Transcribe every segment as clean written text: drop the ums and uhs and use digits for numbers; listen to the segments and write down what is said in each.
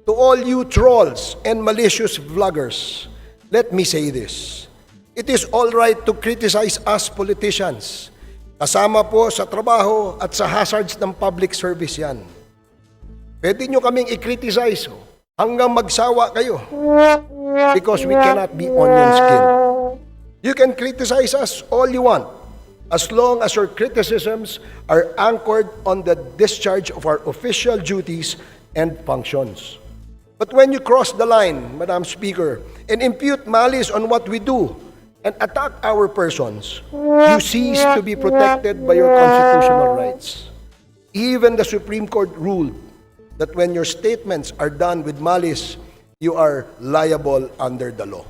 To all you trolls and malicious vloggers, let me say this. It is all right to criticize us politicians. Kasama po sa trabaho at sa hazards ng public service yan. Pwede nyo kaming i-criticize hanggang magsawa kayo. Because we cannot be onion skin. You can criticize us all you want, as long as your criticisms are anchored on the discharge of our official duties and functions. But when you cross the line, Madam Speaker, and impute malice on what we do and attack our persons, you cease to be protected by your constitutional rights. Even the Supreme Court ruled that when your statements are done with malice, you are liable under the law.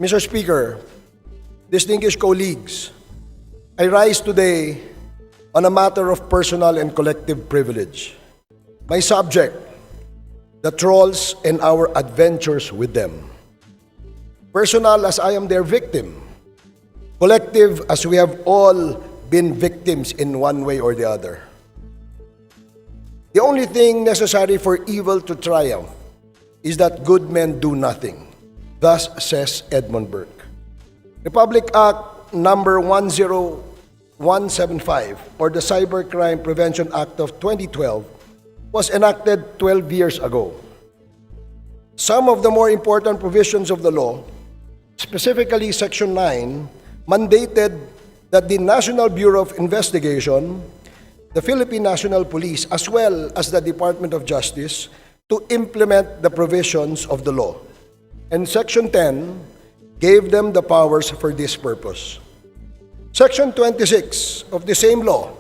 Mr. Speaker, distinguished colleagues, I rise today on a matter of personal and collective privilege. My subject, the trolls and our adventures with them. Personal as I am their victim. Collective as we have all been victims in one way or the other. The only thing necessary for evil to triumph is that good men do nothing. Thus says Edmund Burke. Republic Act number 10175, or the Cybercrime Prevention Act of 2012, was enacted 12 years ago. Some of the more important provisions of the law, specifically Section 9, mandated that the National Bureau of Investigation, the Philippine National Police, as well as the Department of Justice, to implement the provisions of the law. And Section 10 gave them the powers for this purpose. Section 26 of the same law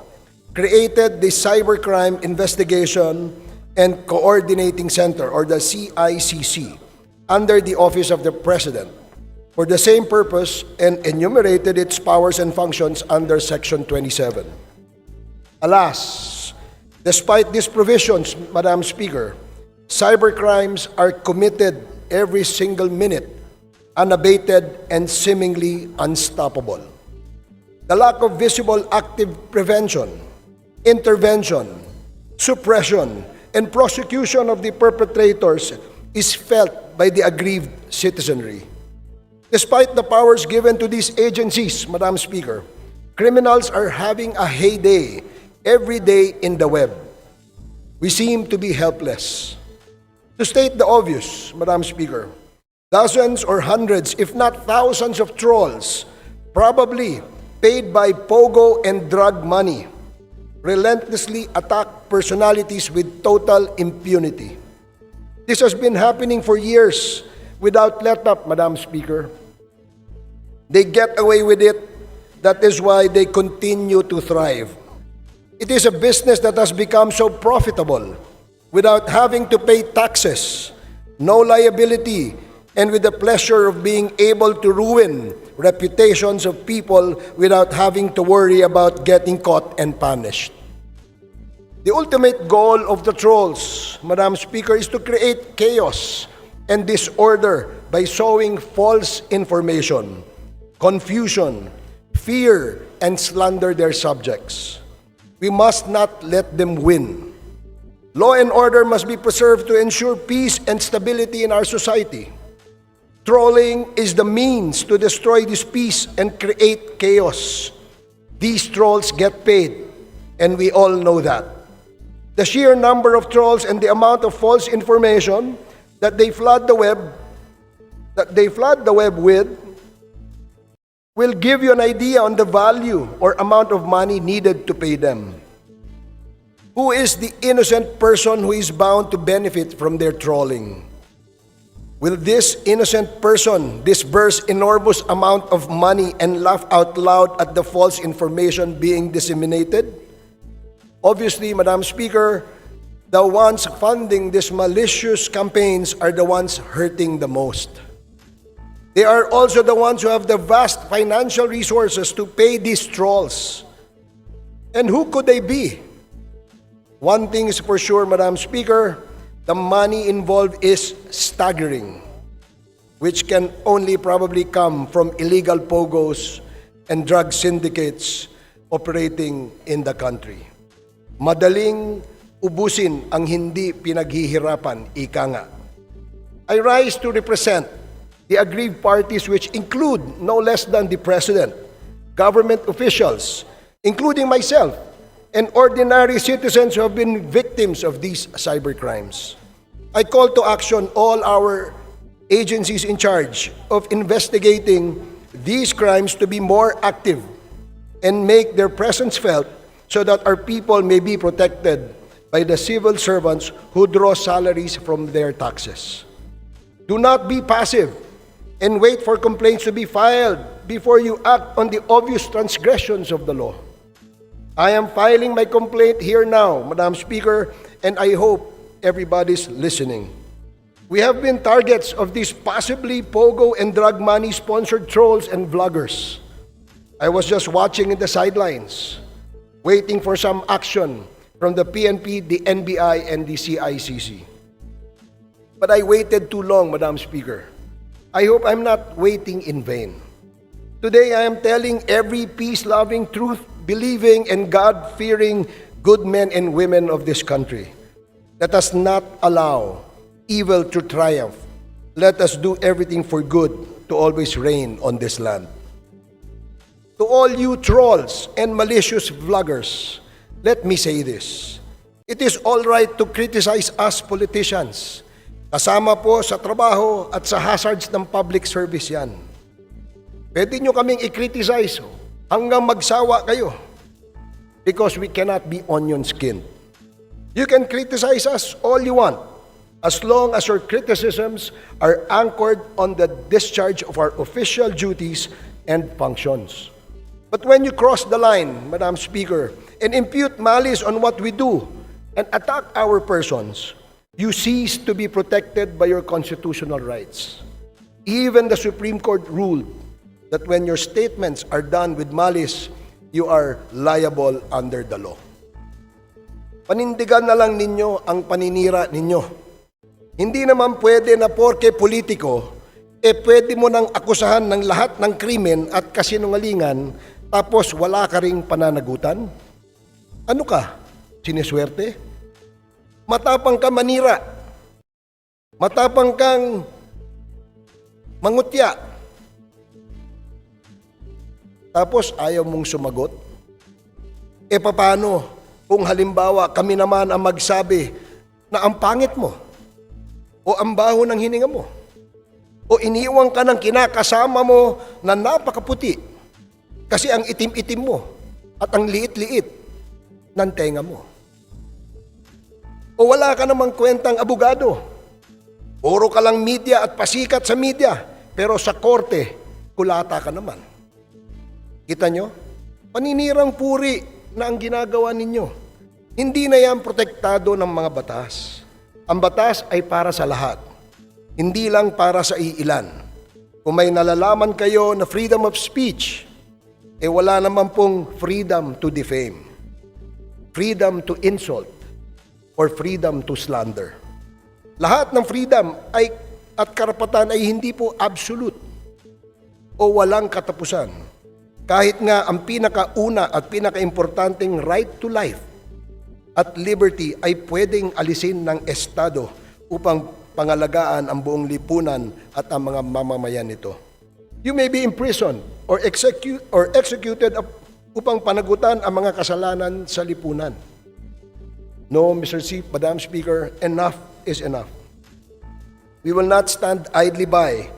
created the Cybercrime Investigation and Coordinating Center, or the CICC, under the Office of the President for the same purpose, and enumerated its powers and functions under Section 27. Alas, despite these provisions, Madam Speaker, cybercrimes are committed every single minute, unabated and seemingly unstoppable. The lack of visible active prevention, intervention, suppression, and prosecution of the perpetrators is felt by the aggrieved citizenry. Despite the powers given to these agencies, Madam Speaker, criminals are having a heyday every day in the web. We seem to be helpless. To state the obvious, Madam Speaker, dozens or hundreds, if not thousands of trolls, probably paid by pogo and drug money, relentlessly attack personalities with total impunity. This has been happening for years without let-up, Madam Speaker. They get away with it. That is why they continue to thrive. It is a business that has become so profitable without having to pay taxes, no liability, and with the pleasure of being able to ruin reputations of people without having to worry about getting caught and punished. The ultimate goal of the trolls, Madam Speaker, is to create chaos and disorder by sowing false information, confusion, fear, and slander their subjects. We must not let them win. Law and order must be preserved to ensure peace and stability in our society. Trolling is the means to destroy this peace and create chaos. These trolls get paid, and we all know that. The sheer number of trolls and the amount of false information that they flood the web with will give you an idea on the value or amount of money needed to pay them. Who is the innocent person who is bound to benefit from their trolling? Will this innocent person disburse enormous amount of money and laugh out loud at the false information being disseminated? Obviously, Madam Speaker, the ones funding these malicious campaigns are the ones hurting the most. They are also the ones who have the vast financial resources to pay these trolls. And who could they be? One thing is for sure, Madam Speaker, the money involved is staggering, which can only probably come from illegal pogos and drug syndicates operating in the country. Madaling ubusin ang hindi pinaghihirapan, ika nga. I rise to represent the aggrieved parties, which include no less than the President, government officials, including myself, and ordinary citizens who have been victims of these cybercrimes. I call to action all our agencies in charge of investigating these crimes to be more active and make their presence felt so that our people may be protected by the civil servants who draw salaries from their taxes. Do not be passive and wait for complaints to be filed before you act on the obvious transgressions of the law. I am filing my complaint here now, Madam Speaker, and I hope everybody's listening. We have been targets of these possibly pogo and drug money sponsored trolls and vloggers. I was just watching in the sidelines, waiting for some action from the PNP, the NBI, and the CICC. But I waited too long, Madam Speaker. I hope I'm not waiting in vain. Today, I am telling every peace-loving, truth-believing, and God-fearing good men and women of this country, let us not allow evil to triumph. Let us do everything for good to always reign on this land. To all you trolls and malicious vloggers, let me say this. It is all right to criticize us politicians. Kasama po sa trabaho at sa hazards ng public service yan. Pwede nyo kaming i-criticize hanggang magsawa kayo because we cannot be onion-skinned. You can criticize us all you want as long as your criticisms are anchored on the discharge of our official duties and functions. But when you cross the line, Madam Speaker, and impute malice on what we do and attack our persons, you cease to be protected by your constitutional rights. Even the Supreme Court ruled that when your statements are done with malice, you are liable under the law. Panindigan na lang ninyo ang paninira ninyo. Hindi naman pwede na porke politiko, pwede mo nang akusahan ng lahat ng krimen at kasinungalingan, tapos wala ka ring pananagutan? Ano ka? Siniswerte? Matapang ka manira. Matapang kang mangutya. Tapos ayaw mong sumagot? Paano kung halimbawa kami naman ang magsabi na ang pangit mo o ang baho ng hininga mo o iniwang ka ng kinakasama mo na napakaputi kasi ang itim-itim mo at ang liit-liit ng tenga mo? O wala ka namang kwentang abogado. Puro ka lang media at pasikat sa media, pero sa korte, kulata ka naman. Kita nyo? Paninirang puri na ang ginagawa ninyo. Hindi na yan protektado ng mga batas. Ang batas ay para sa lahat. Hindi lang para sa iilan. Kung may nalalaman kayo na freedom of speech, wala naman pong freedom to defame, freedom to insult, or freedom to slander. Lahat ng freedom at karapatan ay hindi po absolute o walang katapusan. Kahit nga ang pinakauna at pinakaimportanteng right to life at liberty ay pwedeng alisin ng Estado upang pangalagaan ang buong lipunan at ang mga mamamayan nito. You may be imprisoned or executed upang panagutan ang mga kasalanan sa lipunan. No, Madam Speaker, enough is enough. We will not stand idly by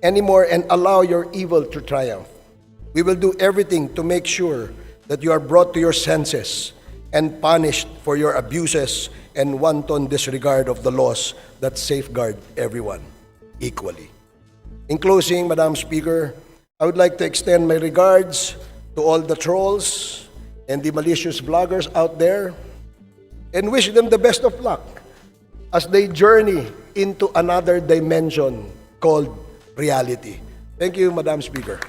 anymore and allow your evil to triumph. We will do everything to make sure that you are brought to your senses and punished for your abuses and wanton disregard of the laws that safeguard everyone equally. In closing, Madam Speaker, I would like to extend my regards to all the trolls and the malicious vloggers out there and wish them the best of luck as they journey into another dimension called reality. Thank you, Madam Speaker.